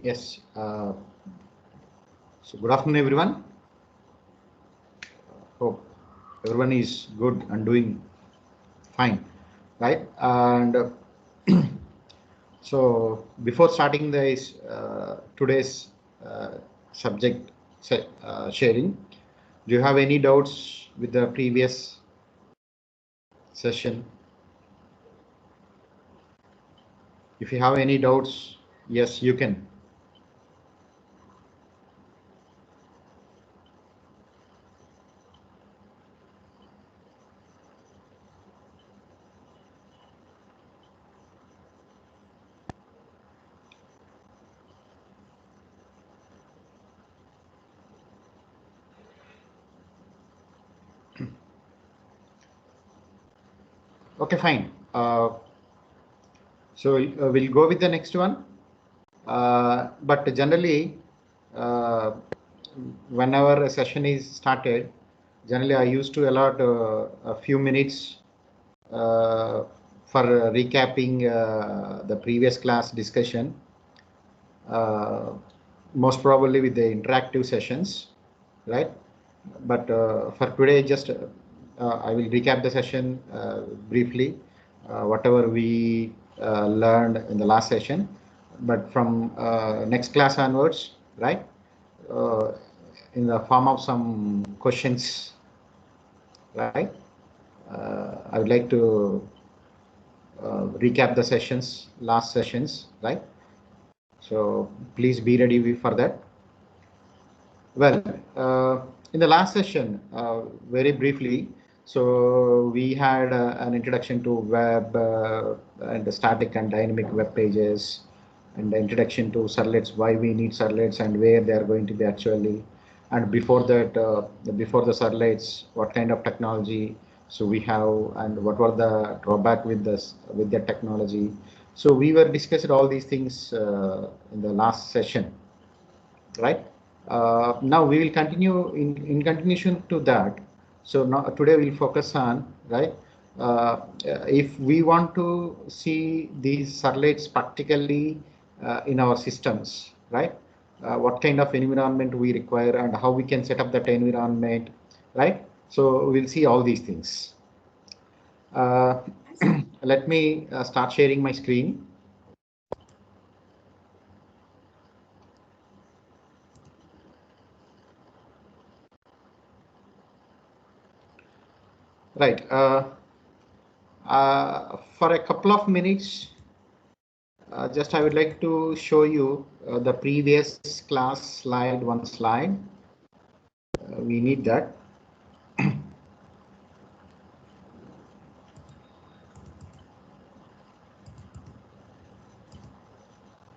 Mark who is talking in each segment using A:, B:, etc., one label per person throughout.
A: Yes. So good afternoon, everyone. Hope everyone is good and doing fine, right? And so before starting this today's subject sharing, do you have any doubts with the previous session? If you have any doubts, yes, you can. Okay, fine. So we'll go with the next one. But generally, uh, whenever a session is started, generally I used to allot a few minutes for recapping the previous class discussion, most probably with the interactive sessions, right? But for today, just I will recap the session briefly, whatever we learned in the last session. But from next class onwards, right, in the form of some questions, right, I would like to recap the sessions, last sessions, right? So please be ready for that. Well, in the last session, very briefly, so we had an introduction to web and the static and dynamic web pages, and the introduction to servlets, why we need servlets and where they are going to be actually. And before that, before the servlets, what kind of technology so we have, and what were the drawback with this with the technology. So we were discussed all these things in the last session, right? Now we will continue in continuation to that. So now today we'll focus on, right, if we want to see these servlets practically in our systems, right, what kind of environment we require and how we can set up that environment, right? So we'll see all these things. Let me start sharing my screen. Right. For a couple of minutes, just I would like to show you the previous class slide, one slide. We need that.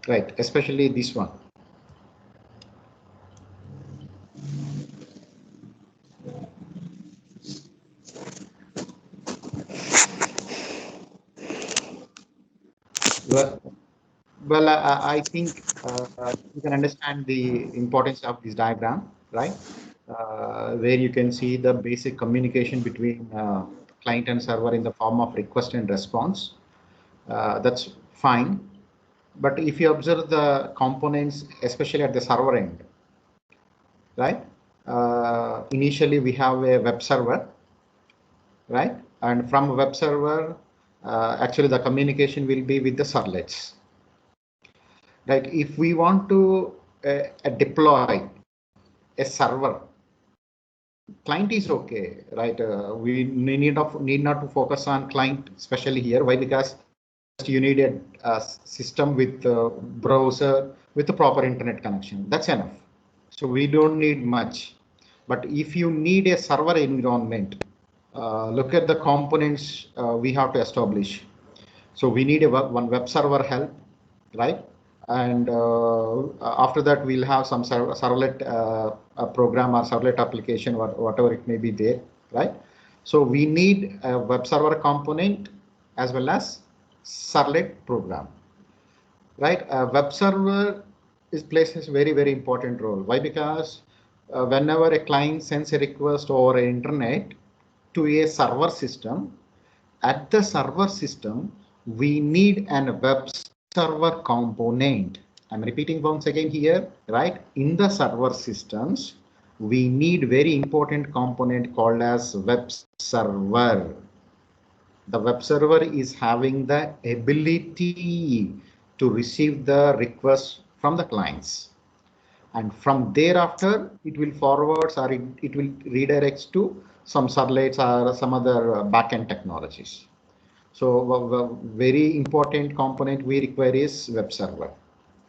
A: Right, especially this one. Well, I think you can understand the importance of this diagram, right? Where you can see the basic communication between client and server in the form of request and response. That's fine. But if you observe the components, especially at the server end, right? Initially, we have a web server, right? And from web server, actually the communication will be with the servlets. Right? If we want to deploy a server, client is okay, right? We need not to focus on client, especially here. Why? Because you need a system with a browser with a proper internet connection. That's enough. So we don't need much. But if you need a server environment, look at the components we have to establish. So we need one web server help, right? And after that, we'll have some servlet program or servlet application, whatever it may be there, right? So we need a web server component as well as servlet program, right? Web server plays a very, very important role. Why? Because whenever a client sends a request over internet to a server system, at the server system, we need an web server component, I'm repeating once again here, right? In the server systems, we need very important component called as web server. The web server is having the ability to receive the requests from the clients. And from thereafter, it will forwards or it will redirects to some servlets or some other backend technologies. So a very important component we require is web server,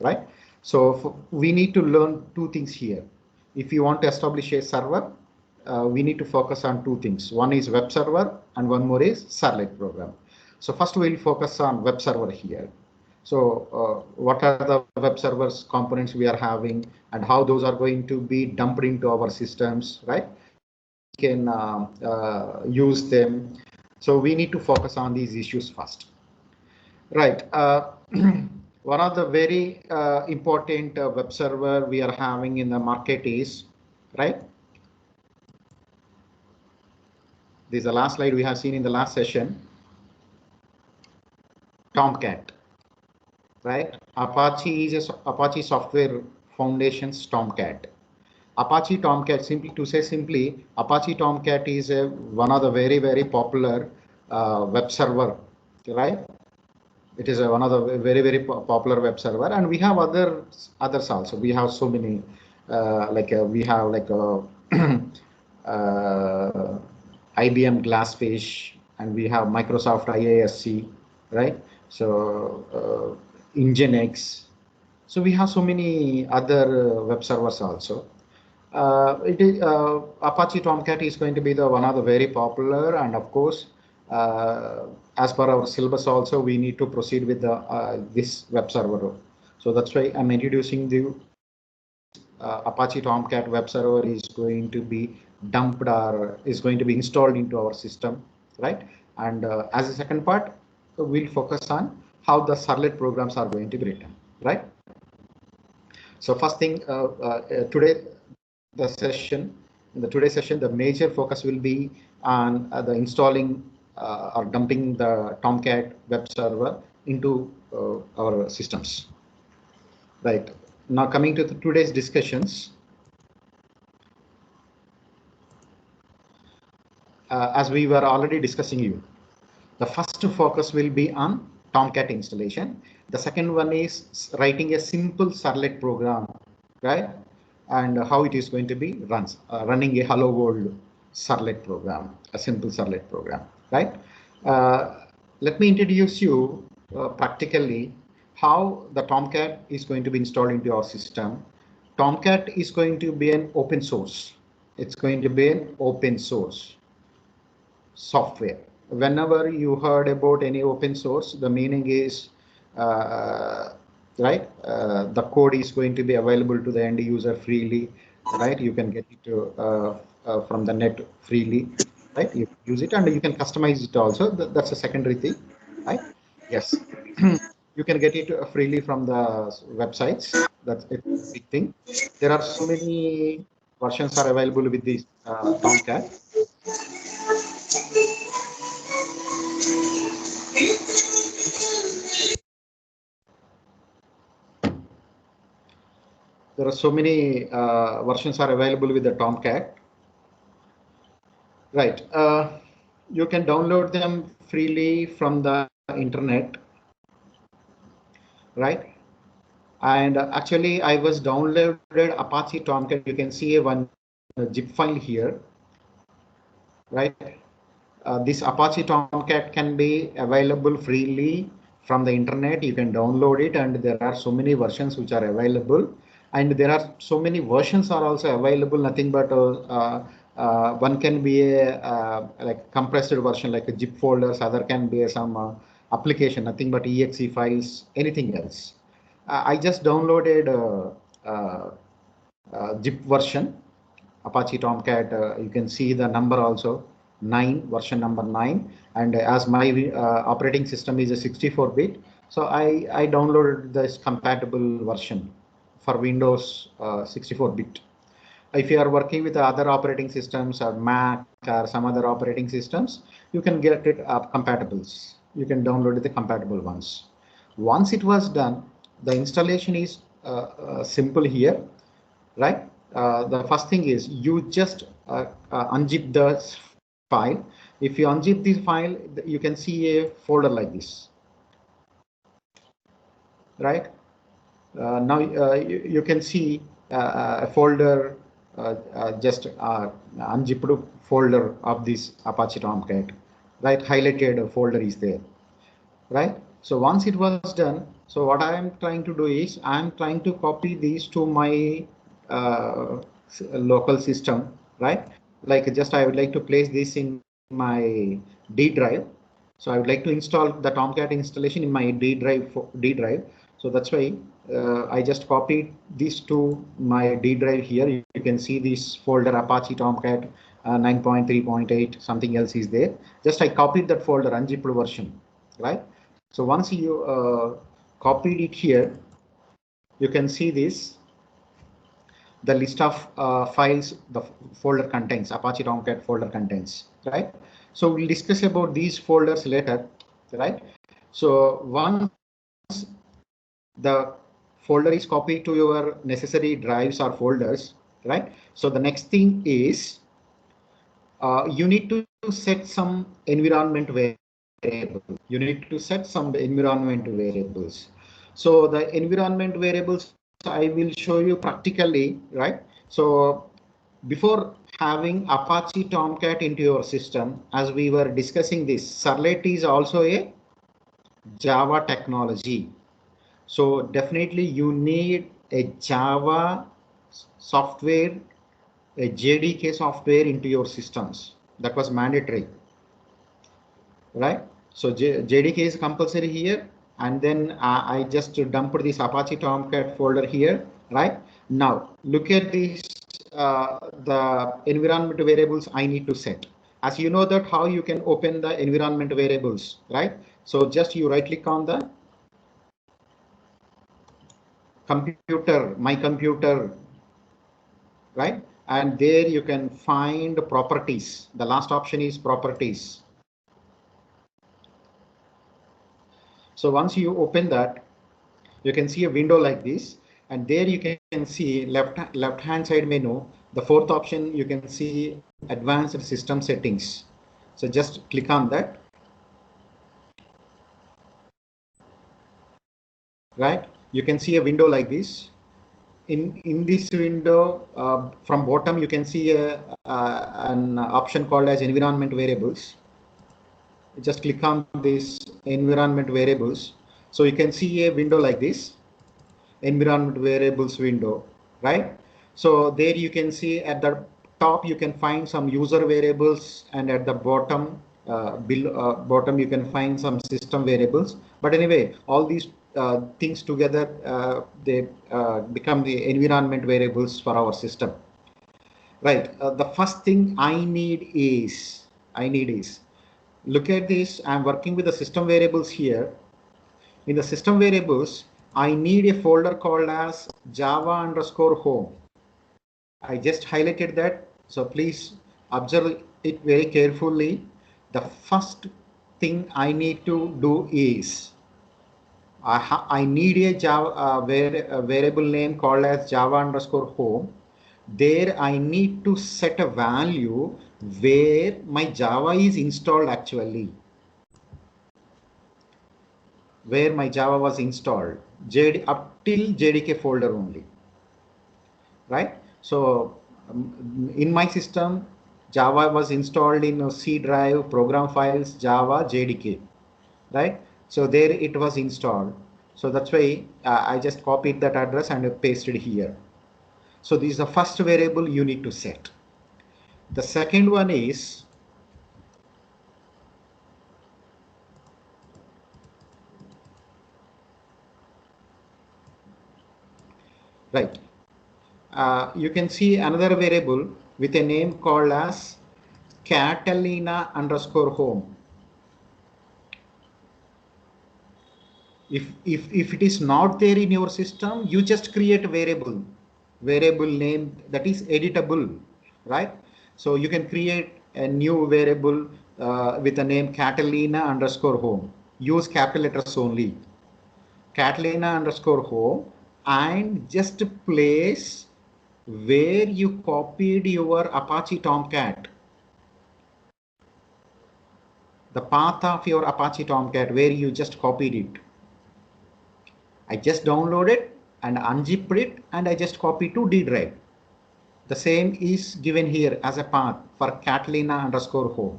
A: right? So we need to learn two things here. If you want to establish a server, we need to focus on two things. One is web server and one more is servlet program. So first we'll focus on web server here. So what are the web servers components we are having and how those are going to be dumped into our systems, right? We can use them. So we need to focus on these issues first. Right. One of the very important web server we are having in the market is, right? This is the last slide we have seen in the last session. Tomcat, right? Apache is Apache Software Foundation's Tomcat. Apache Tomcat, simply, Apache Tomcat is one of the very popular web server, right? It is one of the very popular web server, and we have others also. We have so many, we have IBM Glassfish, and we have Microsoft IISc, right? So Nginx. So we have so many other web servers also. Apache Tomcat is going to be the one of the very popular, and of course, as per our syllabus also, we need to proceed with the this web server. So that's why I'm introducing the Apache Tomcat web server is going to be dumped or is going to be installed into our system, right? And as a second part, we'll focus on how the servlet programs are going to be written, right? So first thing, today, in the today's session, the major focus will be on the installing or dumping the Tomcat web server into our systems. Right. Now coming to today's discussions. As we were already discussing you, the first focus will be on Tomcat installation. The second one is writing a simple servlet program, right? And how it is going to be running a hello world servlet program, a simple servlet program, right? Let me introduce you practically how the Tomcat is going to be installed into our system. Tomcat is going to be an open source. It's going to be an open source software. Whenever you heard about any open source, the meaning is right, the code is going to be available to the end user freely, right? You can get it from the net freely, right? You use it and you can customize it also. That's a secondary thing, right? Yes. You can get it freely from the websites. That's a big thing. There are so many versions are available with this Tomcat. There are so many versions are available with the Tomcat. Right. You can download them freely from the internet. Right. And actually, I was downloaded Apache Tomcat. You can see one zip file here. Right. This Apache Tomcat can be available freely from the internet. You can download it, and there are so many versions which are available. And there are so many versions are also available. Nothing but one can be a like compressed version, like a zip folders. Other can be some application. Nothing but exe files. Anything else. I just downloaded zip version, Apache Tomcat. You can see the number also. 9, version number 9, and as my operating system is a 64-bit, so I downloaded this compatible version for Windows 64-bit. If you are working with other operating systems or Mac or some other operating systems, you can get it compatibles. You can download the compatible ones. Once it was done, the installation is simple here, right? The first thing is you just unzip the file. If you unzip this file, you can see a folder like this, right? Now you can see a folder, just unzipped folder of this Apache Tomcat, right? Highlighted folder is there, right? So once it was done, so what I am trying to do is I'm trying to copy these to my local system, right? Like just I would like to place this in my D drive. So I would like to install the Tomcat installation in my D drive. So that's why I just copied this to my D drive here. You can see this folder Apache Tomcat 9.3.8, something else is there. Just I copied that folder unzipped version, right? So once you copied it here, you can see this, the list of files the folder contains, Apache Tomcat folder contains, right? So we'll discuss about these folders later, right? So once the folder is copied to your necessary drives or folders, right? So the next thing is you need to set some environment variable. You need to set some environment variables. So the environment variables I will show you practically, right? So before having Apache Tomcat into your system, as we were discussing this, Servlet is also a Java technology. So definitely you need a Java software, a JDK software into your systems. That was mandatory, right? So JDK is compulsory here, and then I just dumped this Apache Tomcat folder here, right? Now look at this, the environment variables I need to set. As you know that how you can open the environment variables, right? So just you right click on the computer, my computer, right? And there you can find properties. The last option is properties. So once you open that, you can see a window like this, and there you can see left hand side menu. The fourth option, you can see advanced system settings. So just click on that, right? You can see a window like this. In this window, from bottom, you can see an option called as environment variables. Just click on this environment variables. So you can see a window like this, environment variables window, right? So there you can see at the top you can find some user variables, and at the bottom bottom you can find some system variables. But anyway, all these things together, they become the environment variables for our system, right? The first thing I need is look at this. I'm working with the system variables here. In the system variables, I need a folder called as Java_home. I just highlighted that. So please observe it very carefully. The first thing I need to do is I need a Java a variable name called as Java_home. There I need to set a value where my Java is installed actually. Where my Java was installed, up till JDK folder only, right? So in my system, Java was installed in C drive, program files, Java, JDK, right? So there it was installed. So that's why I just copied that address and pasted here. So this is the first variable you need to set. The second one is right. You can see another variable with a name called as Catalina_home. If it is not there in your system, you just create a variable name that is editable, right? So you can create a new variable with the name Catalina_home. Use capital letters only. Catalina_home. and just place where you copied your Apache Tomcat, the path of your Apache Tomcat where you just copied it. I just downloaded and unzipped it and I just copied to D drive. The same is given here as a path for Catalina_home.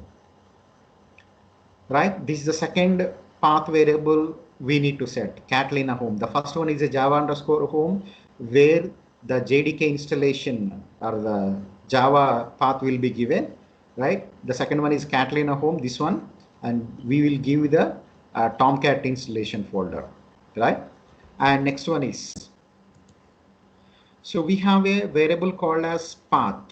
A: Right? This is the second path variable we need to set, Catalina home. The first one is a Java_home where the JDK installation or the Java path will be given. Right? The second one is Catalina home, this one, and we will give the Tomcat installation folder. Right? And next one is, so we have a variable called as path.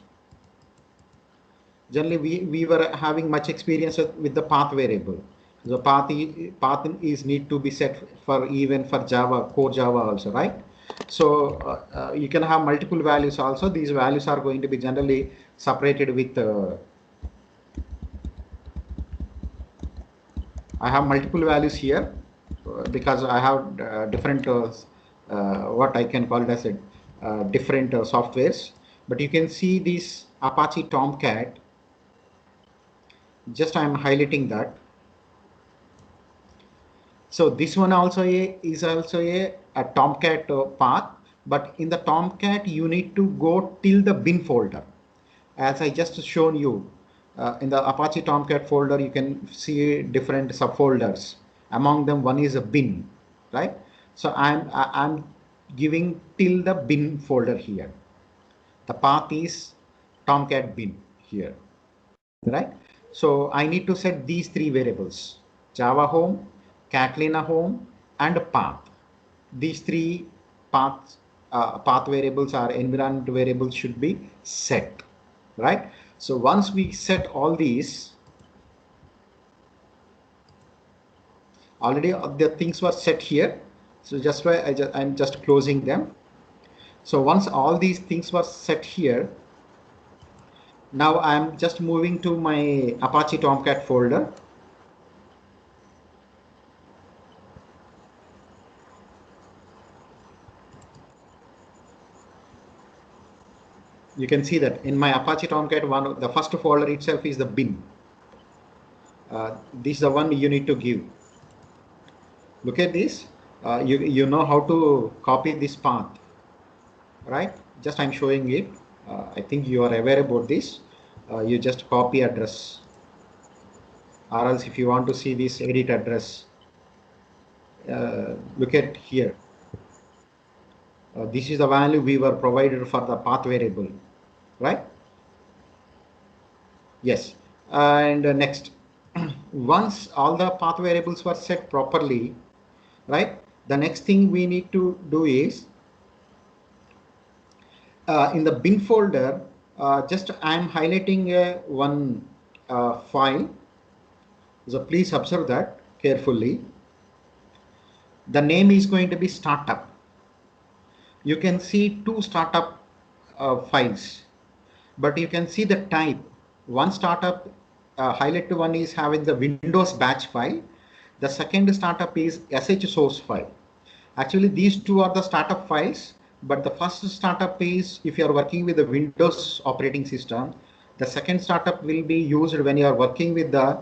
A: Generally, we were having much experience with the path variable. The path is need to be set for even for Java, core Java also, right? So you can have multiple values also. These values are going to be generally separated with, I have multiple values here because I have different, what I can call it as a different softwares. But you can see this Apache Tomcat. Just I am highlighting that. So this one also is also a Tomcat path, but in the Tomcat you need to go till the bin folder. As I just shown you, in the Apache Tomcat folder you can see different subfolders. Among them one is a bin, right? So I'm giving till the bin folder here. The path is Tomcat bin here, right? So I need to set these three variables: Java home, Catalina home, and path. These three path variables or environment variables should be set, right? So once we set all these, already the things were set here. So just why I'm just closing them. So once all these things were set here, now I'm just moving to my Apache Tomcat folder. You can see that in my Apache Tomcat one, the first folder itself is the bin. This is the one you need to give. Look at this. You know how to copy this path, right? Just I'm showing it. I think you are aware about this. You just copy address, or else if you want to see this edit address, look at here. This is the value we were provided for the path variable, right? Yes. And next, once all the path variables were set properly, right? The next thing we need to do is in the bin folder, just I'm highlighting one file. So please observe that carefully. The name is going to be startup. You can see two startup files, but you can see the type. One startup highlighted one is having the Windows batch file. The second startup is SH source file. Actually, these two are the startup files, but the first startup is if you are working with the Windows operating system. The second startup will be used when you are working with the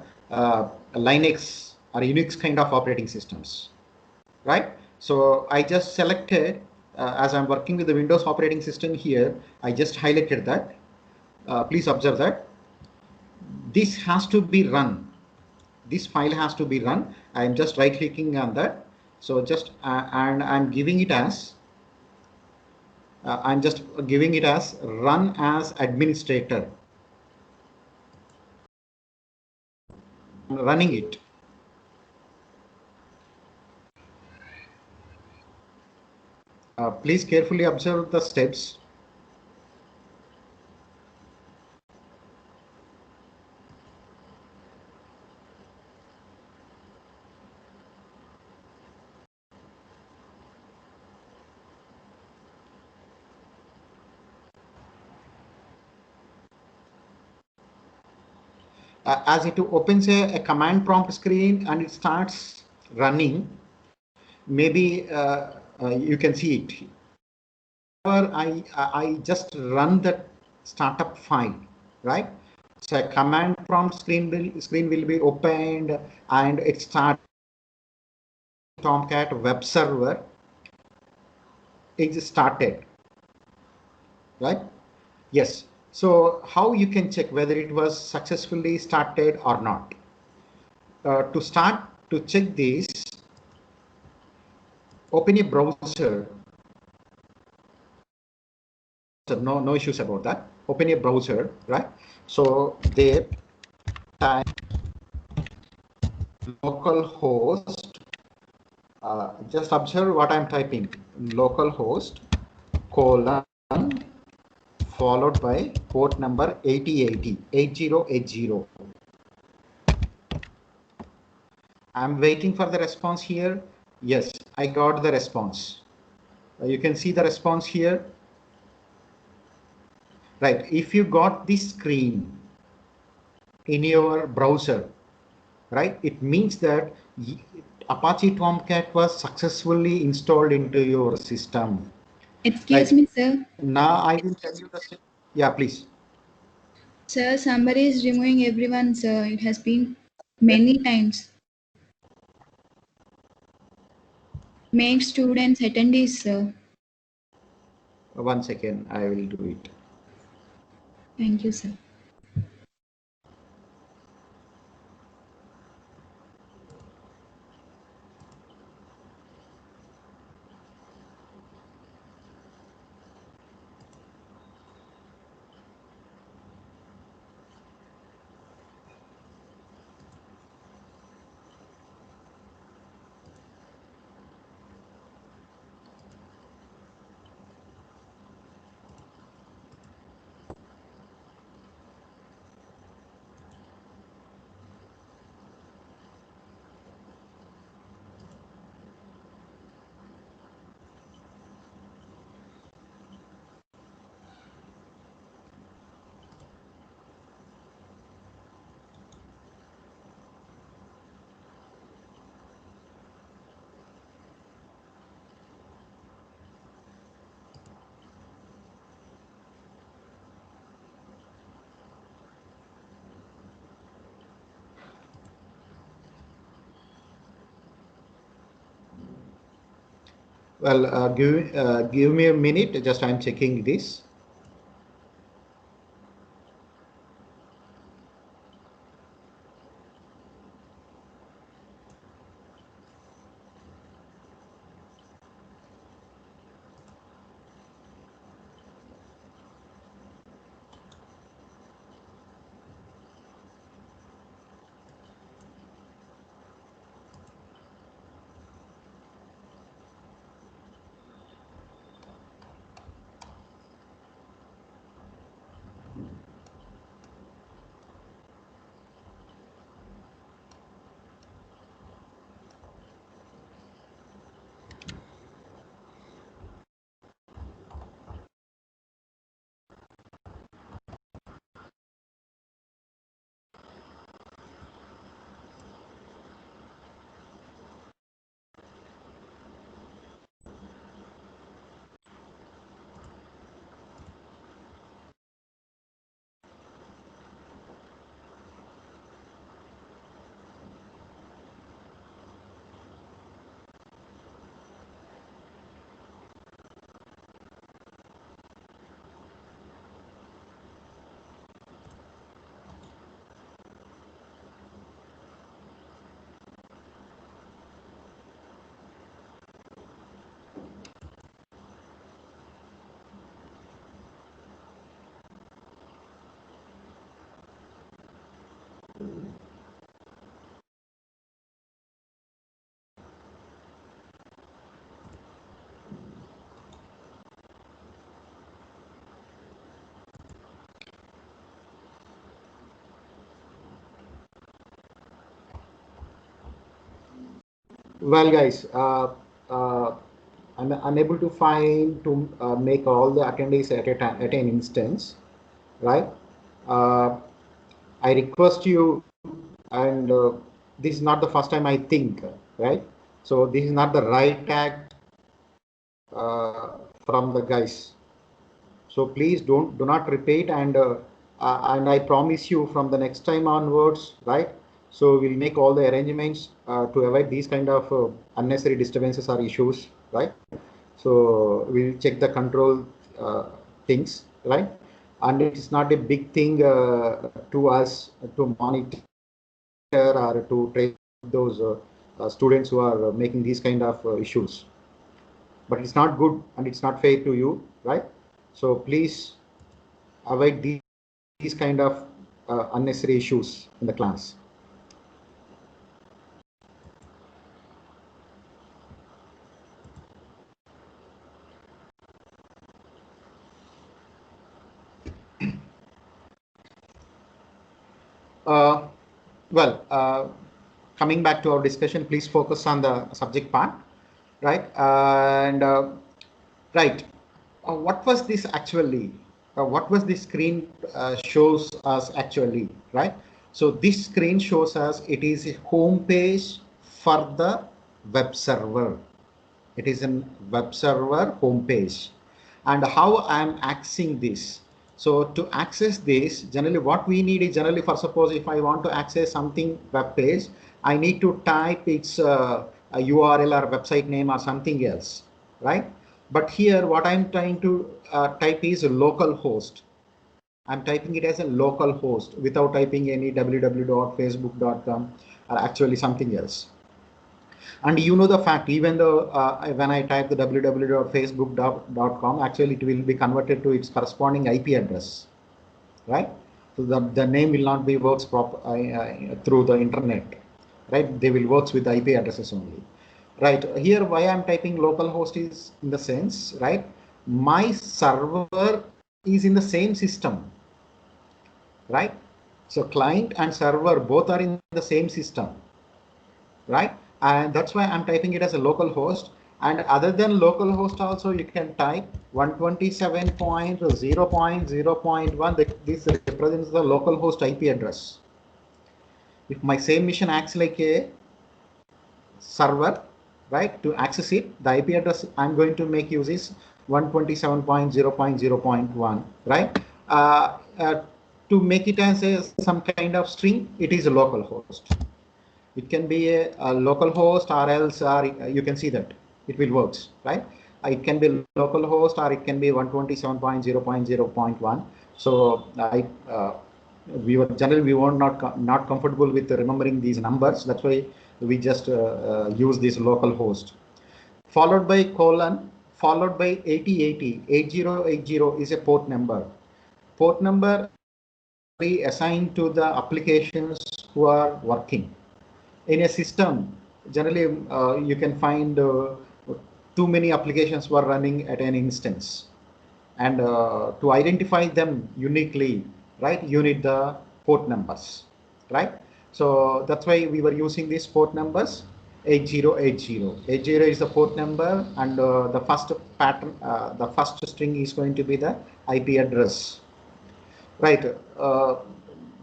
A: Linux or Unix kind of operating systems, right? So I just selected, as I'm working with the Windows operating system here, I just highlighted that. Please observe that this has to be run. This file has to be run. I'm just right clicking on that. So just and I'm giving it as I'm just giving it as run as administrator. I'm running it. Please carefully observe the steps. As it opens a command prompt screen and it starts running, maybe you can see it. I just run the startup file, right? So a command prompt screen will be opened and it starts Tomcat web server is started, right? Yes. So how you can check whether it was successfully started or not? To start to check this, open a browser. So no issues about that. Open a browser, right? So there type localhost. Just observe what I'm typing. Localhost colon followed by port number 8080. I'm waiting for the response here. Yes, I got the response. You can see the response here. Right. If you got this screen in your browser, right, it means that Apache Tomcat was successfully installed into your system.
B: Excuse
A: Right.
B: me, sir.
A: Now I will tell you the. Yeah, please.
B: Sir, somebody is removing everyone, sir. It has been many times. Make students attendees, sir.
A: 1 second, I will do it.
B: Thank you, sir.
A: Well, give me a minute. Just I'm checking this. Well, guys, I'm unable to find to make all the attendees at a time at an instance, right? Uh, I request you, and this is not the first time I think, right? So this is not the right tag from the guys. So please do not repeat, and I promise you from the next time onwards, right? So we'll make all the arrangements to avoid these kind of unnecessary disturbances or issues, right? So we'll check the control things, right? And it's not a big thing to us to monitor or to trace those students who are making these kind of issues. But it's not good and it's not fair to you, right? So please avoid these kind of unnecessary issues in the class. Uh, well, coming back to our discussion, please focus on the subject part, right? Right. What was this actually? What was this screen shows us actually, right? So this screen shows us it is a home page for the web server. It is a web server home page. And how I am accessing this? So to access this, generally what we need is generally, for suppose if I want to access something web page, I need to type its a URL or website name or something else, right? But here what I'm trying to type is local host. I'm typing it as a local host without typing any www.facebook.com or actually something else. And you know the fact, even though when I type the www.facebook.com, actually it will be converted to its corresponding IP address, right? So the name will not be works through the internet, right? They will works with the IP addresses only, right? Here, why I'm typing localhost is in the sense, right? My server is in the same system, right? So client and server both are in the same system, right? And that's why I'm typing it as a local host. And other than local host also, you can type 127.0.0.1. This represents the local host IP address. If my same machine acts like a server, right, to access it, the IP address I'm going to make use is 127.0.0.1, right? To make it as some kind of string, it is a local host. It can be a local host, or else you can see that it will works, right? It can be local host, or it can be 127.0.0.1. So we were not comfortable with remembering these numbers. That's why we just use this local host, followed by colon, followed by 8080. 8080 is a port number. Port number be assigned to the applications who are working in a system. Generally, you can find too many applications were running at an instance, and to identify them uniquely, right, you need the port numbers, right? So that's why we were using these port numbers. 8080 is the port number, and the first pattern, the first string is going to be the IP address, right?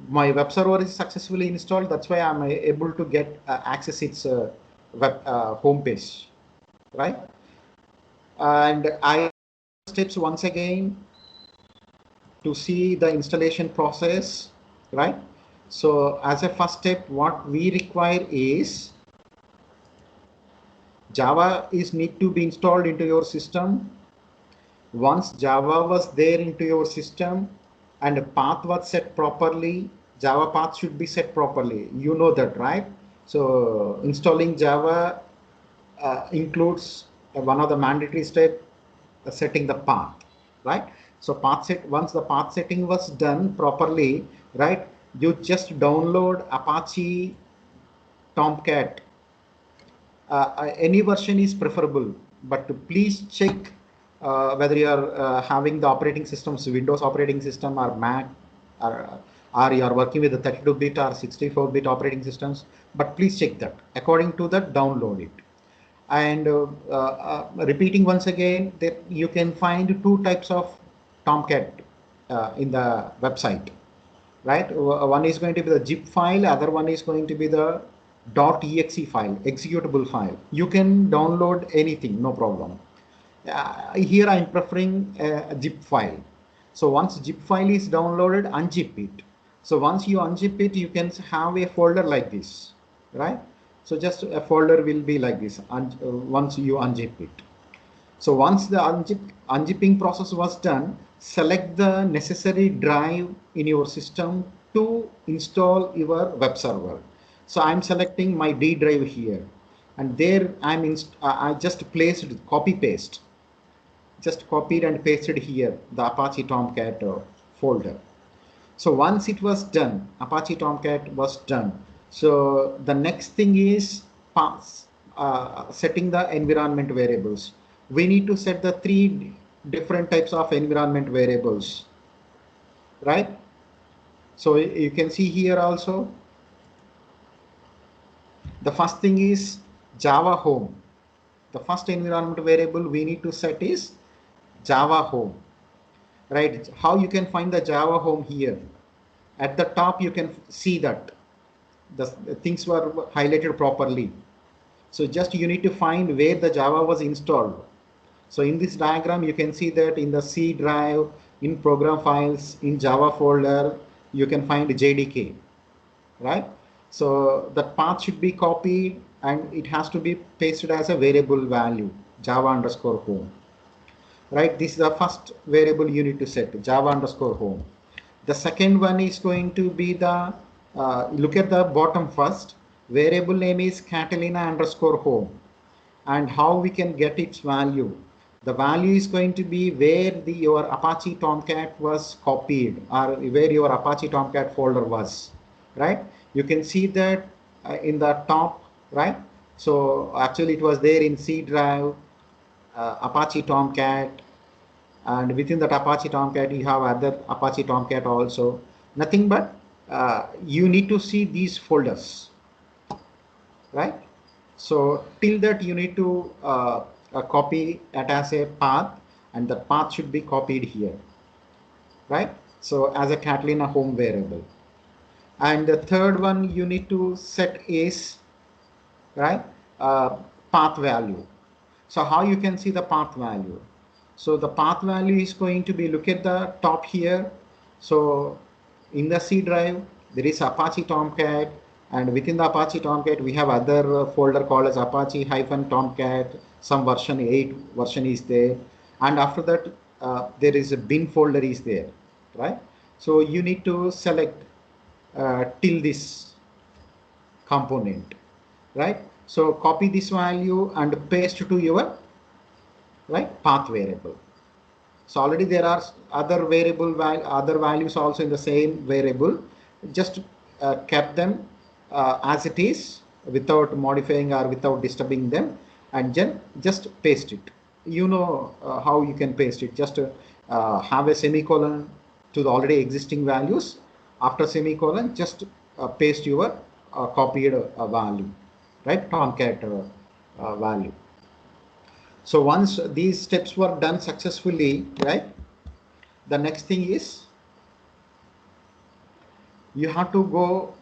A: My web server is successfully installed. That's why I'm able to get access its web homepage, right? And I steps once again to see the installation process, right? So as a first step, what we require is Java is need to be installed into your system. Once Java was there into your system and a path was set properly, Java path should be set properly. You know that, right? So installing Java includes one of the mandatory steps, setting the path, right? So path set, once the path setting was done properly, right, you just download Apache Tomcat. Any version is preferable, but please check whether you are having the operating systems, Windows operating system or Mac, or you are working with the 32-bit or 64-bit operating systems. But please check that. According to that, download it. And repeating once again, that you can find two types of Tomcat in the website, right? One is going to be the zip file, other one is going to be the .exe file, executable file. You can download anything, no problem. Here I'm preferring a zip file. So once zip file is downloaded, unzip it. So once you unzip it, you can have a folder like this, right? So just a folder will be like this once you unzip it. So once the unzipping process was done, select the necessary drive in your system to install your web server. So I'm selecting my D drive here, and there I just placed copy paste, just copied and pasted here the Apache Tomcat folder. So once it was done, Apache Tomcat was done. So the next thing is setting the environment variables. We need to set the 3 different types of environment variables, right? So you can see here also, the first thing is Java home. The first environment variable we need to set is Java home, right? How you can find the Java home here? At the top, you can see that the things were highlighted properly. So just you need to find where the Java was installed. So in this diagram, you can see that in the C drive, in program files, in Java folder, you can find JDK, right? So that path should be copied and it has to be pasted as a variable value, Java underscore home, right? This is the first variable you need to set, Java underscore home. The second one is going to be the, look at the bottom first, variable name is Catalina underscore home, and how we can get its value. The value is going to be where your Apache Tomcat was copied, or where your Apache Tomcat folder was, right? You can see that in the top, right? So actually it was there in C drive, Apache Tomcat, and within that Apache Tomcat you have other Apache Tomcat also. Nothing but you need to see these folders, right? So till that you need to copy it as a path, and the path should be copied here, right? So as a Catalina home variable. And the third one you need to set is, right, path value. So how you can see the path value? So the path value is going to be, look at the top here. So in the C drive, there is Apache Tomcat, and within the Apache Tomcat, we have other folder called as Apache-Tomcat, some version 8 version is there. And after that, there is a bin folder is there, right? So you need to select till this component, right? So copy this value and paste to your, right, path variable. So already there are other other values also in the same variable. Just kept them as it is without modifying or without disturbing them, and then just paste it. You know how you can paste it. Just have a semicolon to the already existing values. After semicolon, just paste your copied value, right? Tomcat value. So once these steps were done successfully, right, the next thing is you have to go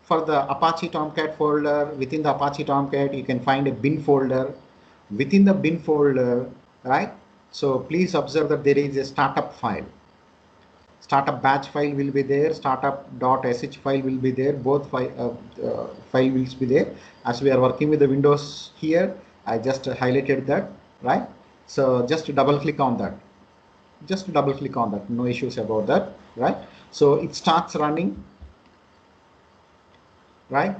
A: for the Apache Tomcat folder. Within the Apache Tomcat, you can find a bin folder. Within the bin folder, right? So please observe that there is a startup file. Startup batch file will be there. Startup.sh file will be there. Both file will be there. As we are working with the Windows here, I just highlighted that, right? So just double click on that. Just double click on that. No issues about that, right? So it starts running, right?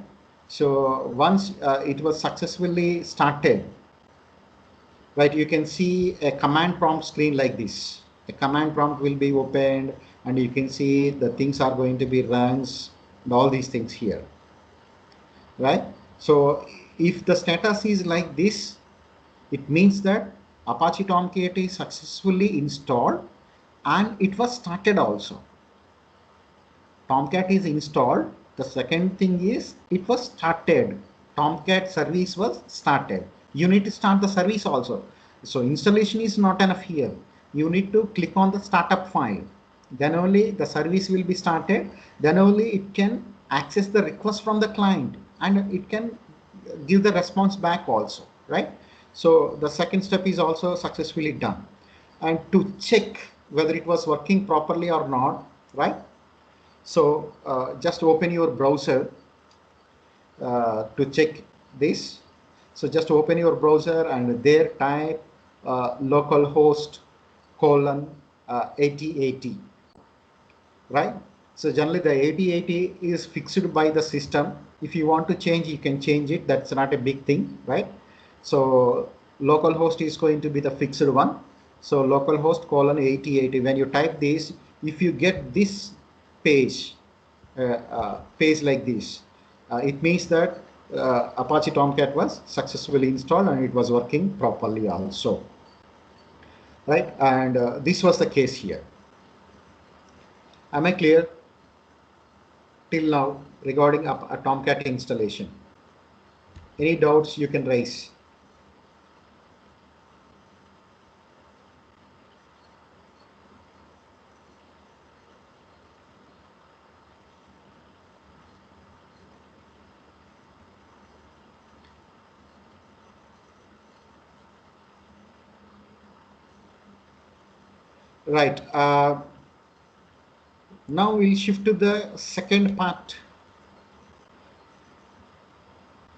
A: So once it was successfully started, right, you can see a command prompt screen like this. A command prompt will be opened, and you can see the things are going to be runs and all these things here, right? So if the status is like this, it means that Apache Tomcat is successfully installed and it was started also. Tomcat is installed. The second thing is it was started. Tomcat service was started. You need to start the service also. So installation is not enough here. You need to click on the startup file. Then only the service will be started. Then only it can access the request from the client, and it can give the response back also, right? So the second step is also successfully done. And to check whether it was working properly or not, right? So just open your browser to check this. So just open your browser and there type localhost colon 8080, right? So generally the 8080 is fixed by the system. If you want to change, you can change it. That's not a big thing, right? So localhost is going to be the fixed one. So localhost colon 8080. When you type this, if you get this page, page like this, it means that Apache Tomcat was successfully installed and it was working properly also, right? And this was the case here. Am I clear till now regarding a Tomcat installation? Any doubts you can raise? Right. Now we'll shift to the second part,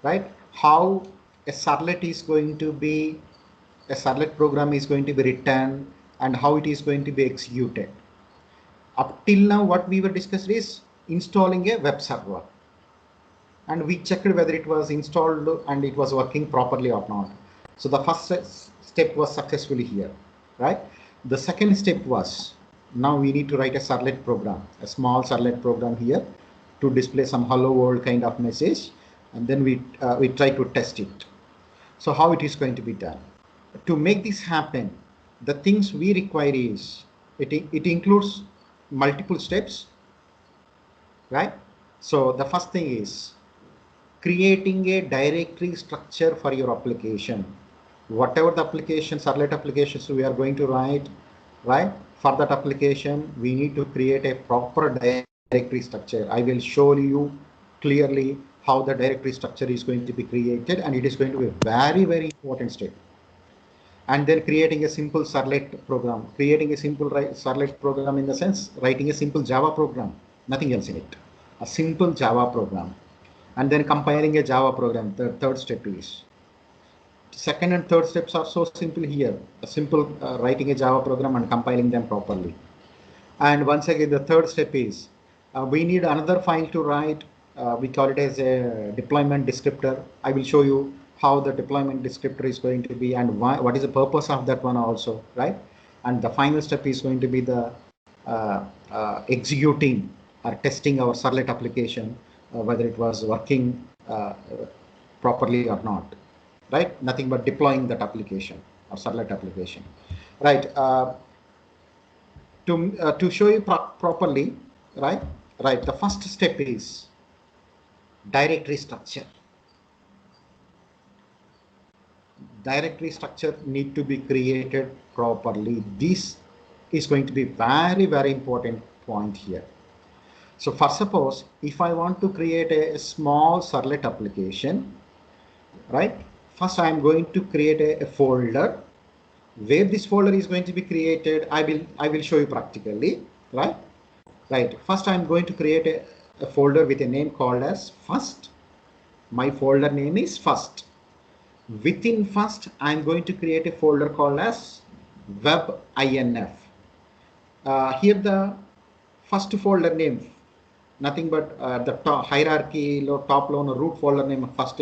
A: right? How a servlet is going to be, a servlet program is going to be written and how it is going to be executed. Up till now, what we were discussed is installing a web server. And we checked whether it was installed and it was working properly or not. So the first step was successfully here, right? The second step was, now we need to write a servlet program, a small servlet program here to display some hello world kind of message. And then we try to test it. So how it is going to be done? To make this happen, the things we require is, it includes multiple steps, right? So the first thing is creating a directory structure for your application. Whatever the application, servlet applications we are going to write, right? For that application, we need to create a proper directory structure. I will show you clearly how the directory structure is going to be created, and it is going to be a very, very important step. And then creating a simple servlet program, creating a simple servlet program in the sense, writing a simple Java program, nothing else in it, a simple Java program. And then compiling a Java program, the third step is. Second and third steps are so simple here, a simple writing a Java program and compiling them properly. And once again, the third step is, we need another file to write. We call it as a deployment descriptor. I will show you how the deployment descriptor is going to be and why, what is the purpose of that one also, right? And the final step is going to be the executing or testing our servlet application, whether it was working properly or not, right? Nothing but deploying that application or servlet application, right? To show you properly, right? Right. The first step is directory structure. Directory structure need to be created properly. This is going to be very, very important point here. So for suppose, if I want to create a small servlet application, right? First, I'm going to create a folder. Where this folder is going to be created, I will show you practically, right? Right. First, I'm going to create a folder with a name called as first. My folder name is first. Within first, I'm going to create a folder called as webinf. Here the first folder name, nothing but the top hierarchy, top level root folder name first.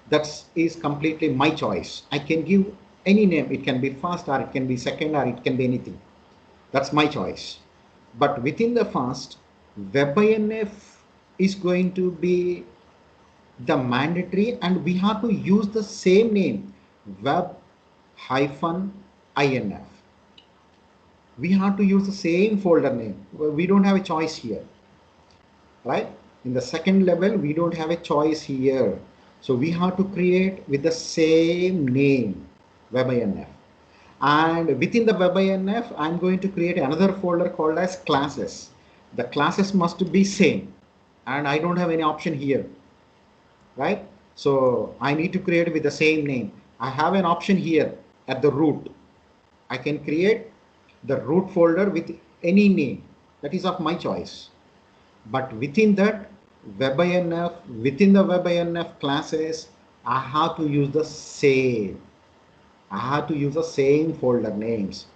A: That is completely my choice. I can give any name. It can be first or it can be second or it can be anything. That's my choice. But within the first, webinf is going to be the mandatory, and we have to use the same name, web-inf. We have to use the same folder name. We don't have a choice here, right? In the second level, we don't have a choice here. So we have to create with the same name, webinf. And within the webinf, I'm going to create another folder called as classes. The classes must be same, and I don't have any option here, right? So I need to create with the same name. I have an option here at the root. I can create the root folder with any name that is of my choice. But within that WebINF, within the WebINF classes, I have to use the same. I have to use the same folder names.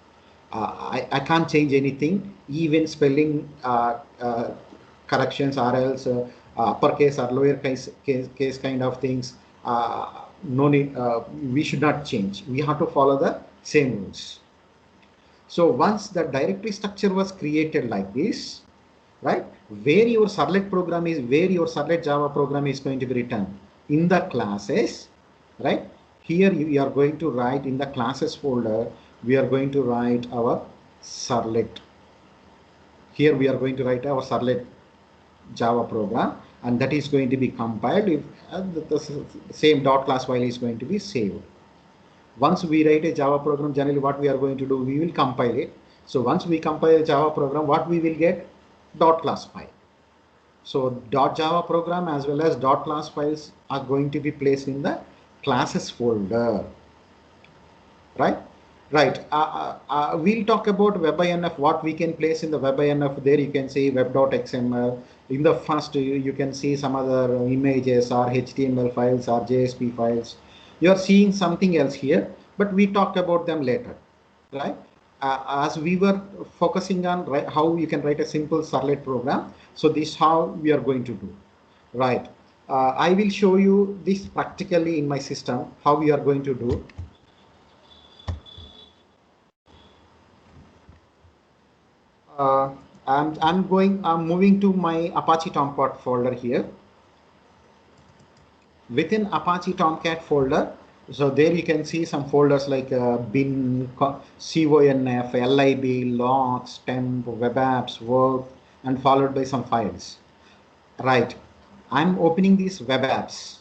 A: I can't change anything, even spelling corrections or else uppercase or lower case kind of things. No need, we should not change. We have to follow the same rules. So once the directory structure was created like this, right, where your servlet program is, where your servlet Java program is going to be written in the classes, right? Here you are going to write in the classes folder, we are going to write our servlet. Here we are going to write our servlet Java program, and that is going to be compiled if the same dot class file is going to be saved. Once we write a Java program, generally what we are going to do, we will compile it. So once we compile a Java program, what we will get? Dot class file. So .java program as well as .class files are going to be placed in the classes folder, right? Right. We'll talk about WebINF, what we can place in the WebINF. There you can see web.xml. In the first, you can see some other images or HTML files or JSP files. You are seeing something else here, but we talk about them later, right? As we were focusing on how you can write a simple servlet program. So this is how we are going to do, right? I will show you this practically in my system, how we are going to do. I'm moving to my Apache Tomcat folder here. Within Apache Tomcat folder, so there you can see some folders like bin, conf, lib, logs, temp, web apps, work, and followed by some files. Right. I'm opening these web apps.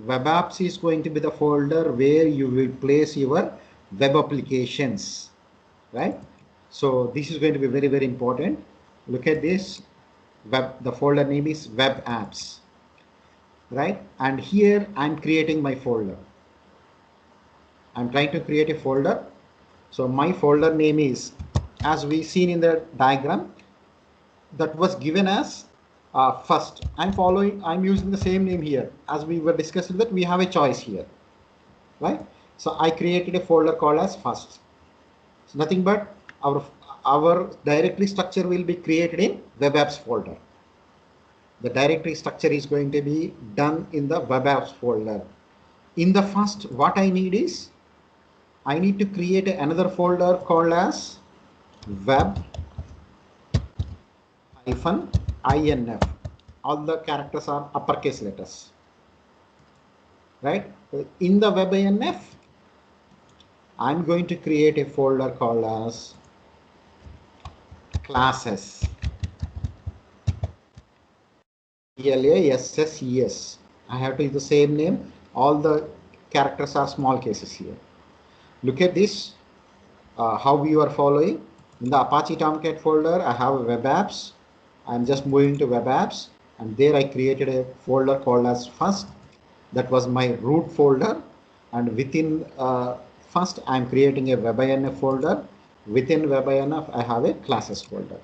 A: Web apps is going to be the folder where you will place your web applications, right? So this is going to be very, very important. Look at this. The folder name is web apps, right? And here I'm creating my folder. I'm trying to create a folder. So my folder name is, as we seen in the diagram, that was given as first. I'm using the same name here. As we were discussing that we have a choice here, right? So I created a folder called as first. So nothing but our directory structure will be created in web apps folder. The directory structure is going to be done in the web apps folder. In the first, what I need is, I need to create another folder called as web-inf. All the characters are uppercase letters, right? In the web-inf, I'm going to create a folder called as classes. CLASSES. I have to use the same name. All the characters are small cases here. Look at this, how you are following. In the Apache Tomcat folder, I have web apps. I'm just moving to web apps, and there I created a folder called as first. That was my root folder, and within first I'm creating a WebINF folder. Within WebINF, I have a classes folder.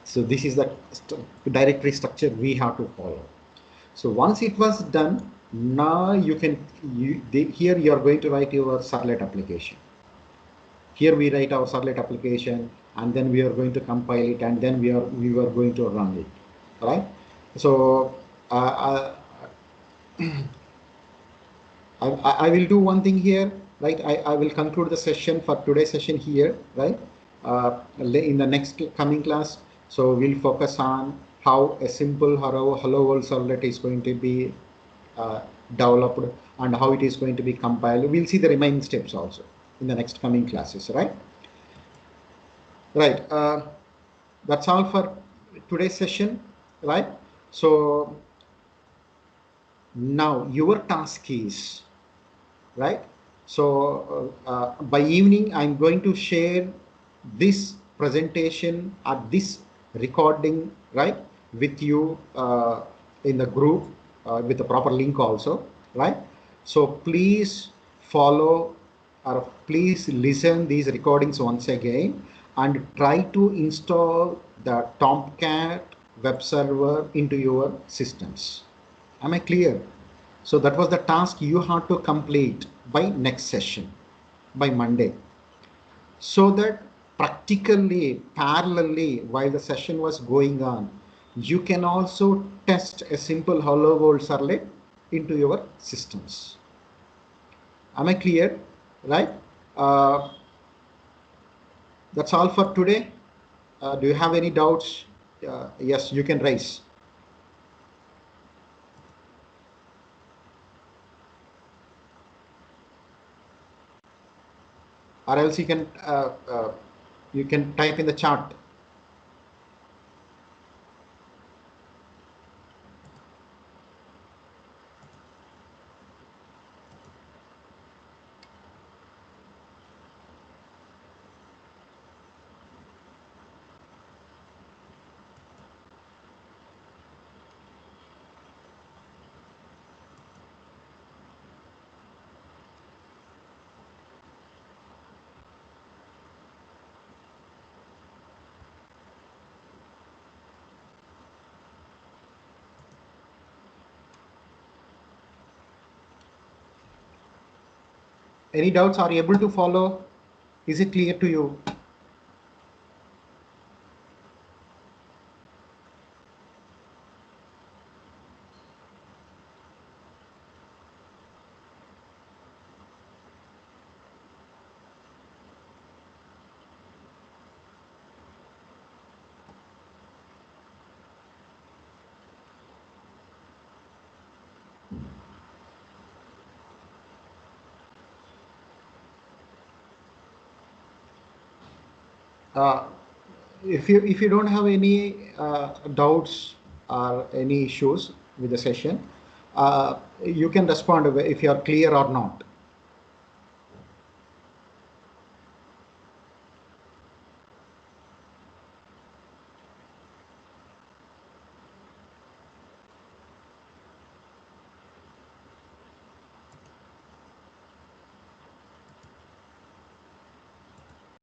A: So this is the directory structure we have to follow. So once it was done, now you can, here you are going to write your servlet application. Here we write our servlet application, and then we are going to compile it, and then we are going to run it, right? So I will do one thing here, right? I will conclude the session for today's session here, right? In the next coming class, so we'll focus on how a simple hello world servlet is going to be developed and how it is going to be compiled. We'll see the remaining steps also in the next coming classes, right? Right. That's all for today's session, right? So now your task is, right? So by evening, I'm going to share this presentation or this recording, right, with you in the group with the proper link also, right? So please follow or please listen these recordings once again and try to install the Tomcat web server into your systems. Am I clear? So that was the task you have to complete by next session, by Monday. So that practically, parallelly, while the session was going on, you can also test a simple hello world servlet into your systems. Am I clear? Right? That's all for today. Do you have any doubts? Yes, you can raise. Or else you can type in the chat. Any doubts? Are you able to follow? Is it clear to you? Uh, if you don't have any doubts or any issues with the session, you can respond if you are clear or not.